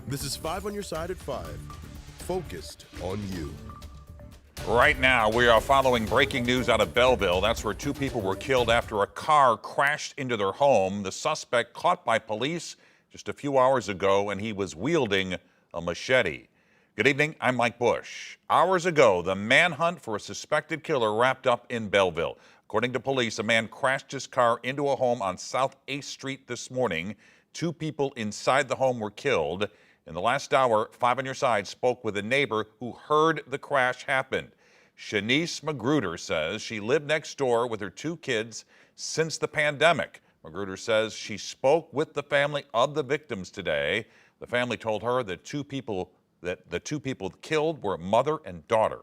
This is 5 on your side at 5. Focused on you. Right now, we are following breaking news out of Belleville. That's where 2 people were killed after a car crashed into their home. The suspect caught by police just a few hours ago, and he was wielding a machete. Good evening, I'm Mike Bush. Hours ago, the manhunt for a suspected killer wrapped up in Belleville. According to police, a man crashed his car into a home on South 8th Street this morning. 2 people inside the home were killed. In the last hour, 5 on your side spoke with a neighbor who heard the crash happen. Shanice Magruder says she lived next door with her 2 kids since the pandemic. Magruder says she spoke with the family of the victims today. The family told her that the two people killed were mother and daughter.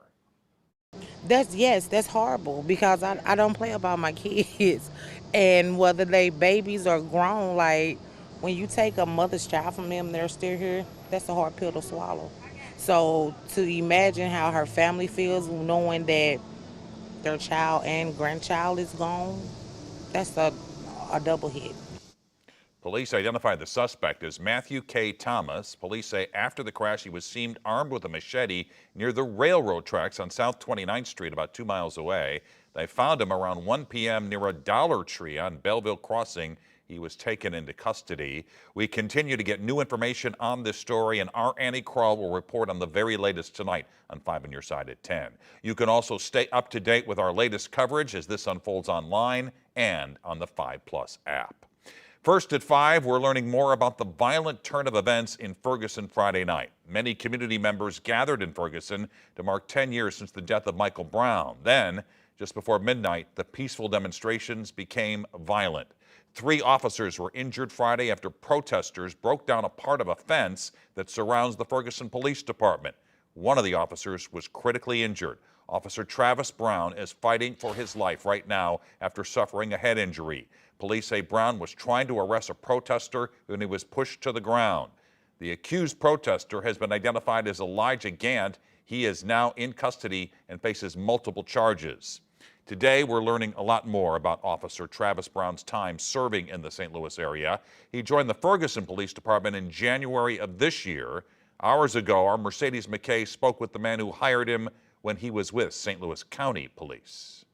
That's horrible because I don't play about my kids. And whether they babies or grown, like when you take a mother's child from them, they're still here, that's a hard pill to swallow. So to imagine how her family feels knowing that their child and grandchild is gone, that's a double hit. Police identified the suspect as Matthew K. Thomas. Police say after the crash, he was seen armed with a machete near the railroad tracks on South 29th Street, about 2 miles away. They found him around 1 p.m. near a Dollar Tree on Belleville Crossing. He was taken into custody. We continue to get new information on this story, and our Annie Krall will report on the very latest tonight on 5 on your side at 10. You can also stay up to date with our latest coverage as this unfolds online and on the 5+ app. First at 5, we're learning more about the violent turn of events in Ferguson Friday night. Many community members gathered in Ferguson to mark 10 years since the death of Michael Brown. Then, just before midnight, the peaceful demonstrations became violent. 3 officers were injured Friday after protesters broke down a part of a fence that surrounds the Ferguson Police Department. One of the officers was critically injured. Officer Travis Brown is fighting for his life right now after suffering a head injury. Police say Brown was trying to arrest a protester when he was pushed to the ground. The accused protester has been identified as Elijah Gant. He is now in custody and faces multiple charges. Today, we're learning a lot more about Officer Travis Brown's time serving in the St. Louis area. He joined the Ferguson Police Department in January of this year. Hours ago, our Mercedes McKay spoke with the man who hired him when he was with St. Louis County Police.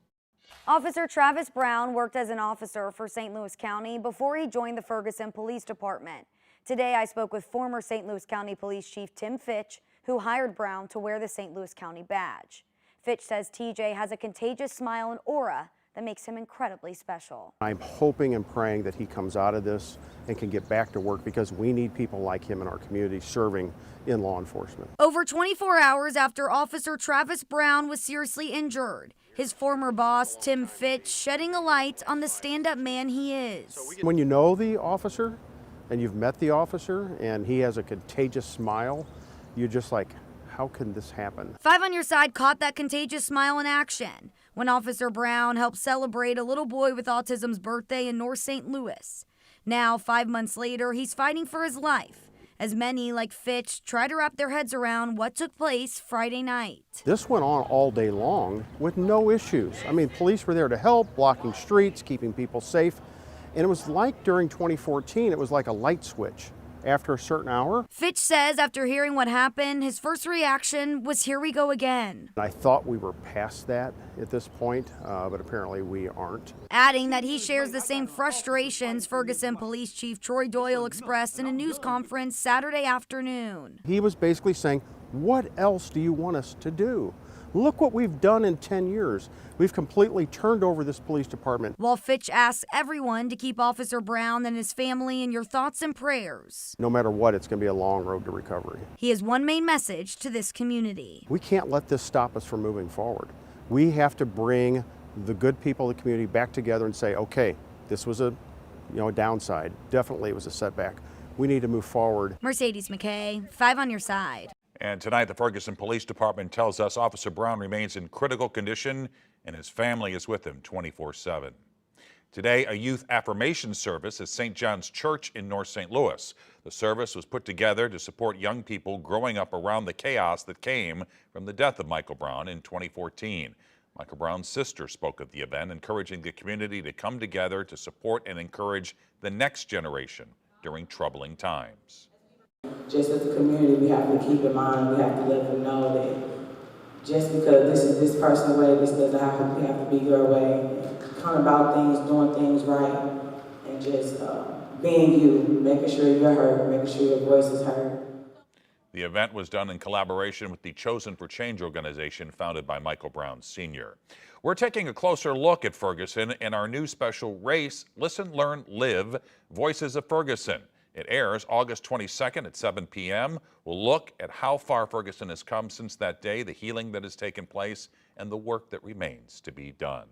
Officer Travis Brown worked as an officer for St. Louis County before he joined the Ferguson Police Department. Today, I spoke with former St. Louis County Police Chief Tim Fitch, who hired Brown to wear the St. Louis County badge. Fitch says TJ has a contagious smile and aura that makes him incredibly special. I'm hoping and praying that he comes out of this and can get back to work because we need people like him in our community serving in law enforcement. Over 24 hours after Officer Travis Brown was seriously injured, his former boss, Tim Fitch, shedding a light on the stand-up man he is. When you know the officer and you've met the officer and he has a contagious smile, you're just like, how can this happen? 5 on your side caught that contagious smile in action when Officer Brown helped celebrate a little boy with autism's birthday in North St. Louis. Now, 5 months later, he's fighting for his life, as many, like Fitch, try to wrap their heads around what took place Friday night. This went on all day long with no issues. I mean, police were there to help, blocking streets, keeping people safe. And it was like during 2014, it was like a light switch. After a certain hour. Fitch says after hearing what happened, his first reaction was, here we go again. I thought we were past that at this point, but apparently we aren't. Adding that he shares the same frustrations Ferguson Police Chief Troy Doyle expressed in a news conference Saturday afternoon. He was basically saying, what else do you want us to do? Look what we've done in 10 years. We've completely turned over this police department. While Fitch asks everyone to keep Officer Brown and his family in your thoughts and prayers. No matter what, it's going to be a long road to recovery. He has one main message to this community. We can't let this stop us from moving forward. We have to bring the good people of the community back together and say, okay, this was a downside. Definitely it was a setback. We need to move forward. Mercedes McKay, 5 on your side. And tonight, the Ferguson Police Department tells us Officer Brown remains in critical condition and his family is with him 24/7. Today, a youth affirmation service at St. John's Church in North St. Louis. The service was put together to support young people growing up around the chaos that came from the death of Michael Brown in 2014. Michael Brown's sister spoke at the event, encouraging the community to come together to support and encourage the next generation during troubling times. Just as a community, we have to keep in mind, we have to let them know that just because this is this person's way, this doesn't have to be your way. Come about things, doing things right, and just being you, making sure you're heard, making sure your voice is heard. The event was done in collaboration with the Chosen for Change organization founded by Michael Brown Sr. We're taking a closer look at Ferguson in our new special race, Listen, Learn, Live, Voices of Ferguson. It airs August 22nd at 7 p.m. We'll look at how far Ferguson has come since that day, the healing that has taken place, and the work that remains to be done.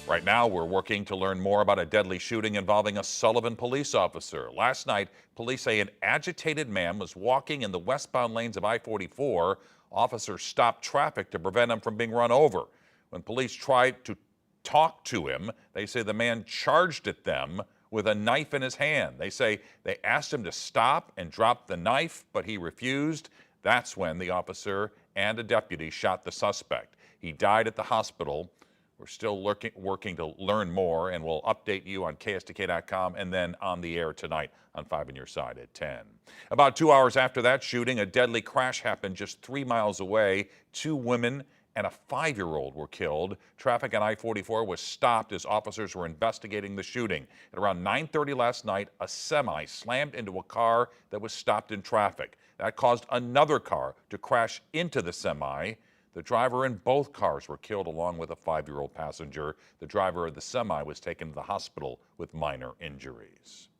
Right now, we're working to learn more about a deadly shooting involving a Sullivan police officer. Last night, police say an agitated man was walking in the westbound lanes of I-44. Officers stopped traffic to prevent him from being run over. When police tried to talk to him, they say the man charged at them with a knife in his hand. They say they asked him to stop and drop the knife, but he refused. That's when the officer and a deputy shot the suspect. He died at the hospital. We're still working to learn more, and we'll update you on KSTK.com and then on the air tonight on 5 on Your Side at 10. About 2 hours after that shooting, a deadly crash happened just 3 miles away. 2 women and a 5-year-old were killed. Traffic on I-44 was stopped as officers were investigating the shooting. At around 9:30 last night, a semi slammed into a car that was stopped in traffic. That caused another car to crash into the semi. The driver in both cars were killed along with a 5-year-old passenger. The driver of the semi was taken to the hospital with minor injuries.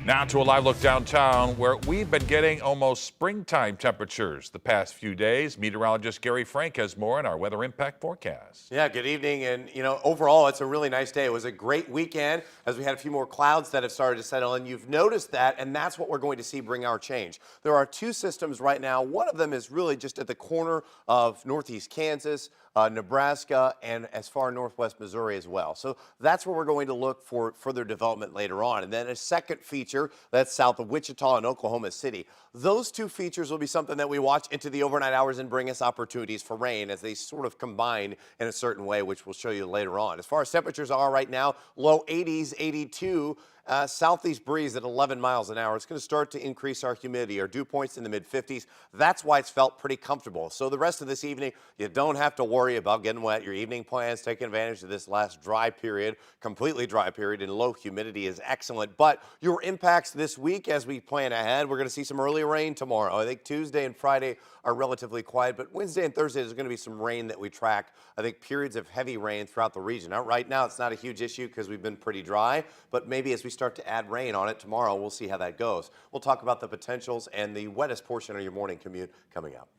Now to a live look downtown where we've been getting almost springtime temperatures the past few days. Meteorologist Gary Frank has more in our weather impact forecast. Yeah, good evening. And, overall, it's a really nice day. It was a great weekend as we had a few more clouds that have started to settle in. You've noticed that, and that's what we're going to see bring our change. There are 2 systems right now. One of them is really just at the corner of northeast Kansas, Nebraska, and as far northwest Missouri as well. So that's where we're going to look for further development later on. And then a second feature that's south of Wichita and Oklahoma City. Those 2 features will be something that we watch into the overnight hours and bring us opportunities for rain as they sort of combine in a certain way, which we'll show you later on. As far as temperatures are right now, low 80s, 82. Southeast breeze at 11 miles an hour. It's going to start to increase our humidity. Our dew points in the mid-50s. That's why it's felt pretty comfortable. So the rest of this evening, you don't have to worry about getting wet. Your evening plans, taking advantage of this last dry period, completely dry period, and low humidity is excellent. But your impacts this week as we plan ahead, we're going to see some early rain tomorrow. I think Tuesday and Friday are relatively quiet, but Wednesday and Thursday there's going to be some rain that we track. I think periods of heavy rain throughout the region. Now, right now, it's not a huge issue because we've been pretty dry, but maybe as we start to add rain on it tomorrow, we'll see how that goes. We'll talk about the potentials and the wettest portion of your morning commute coming up.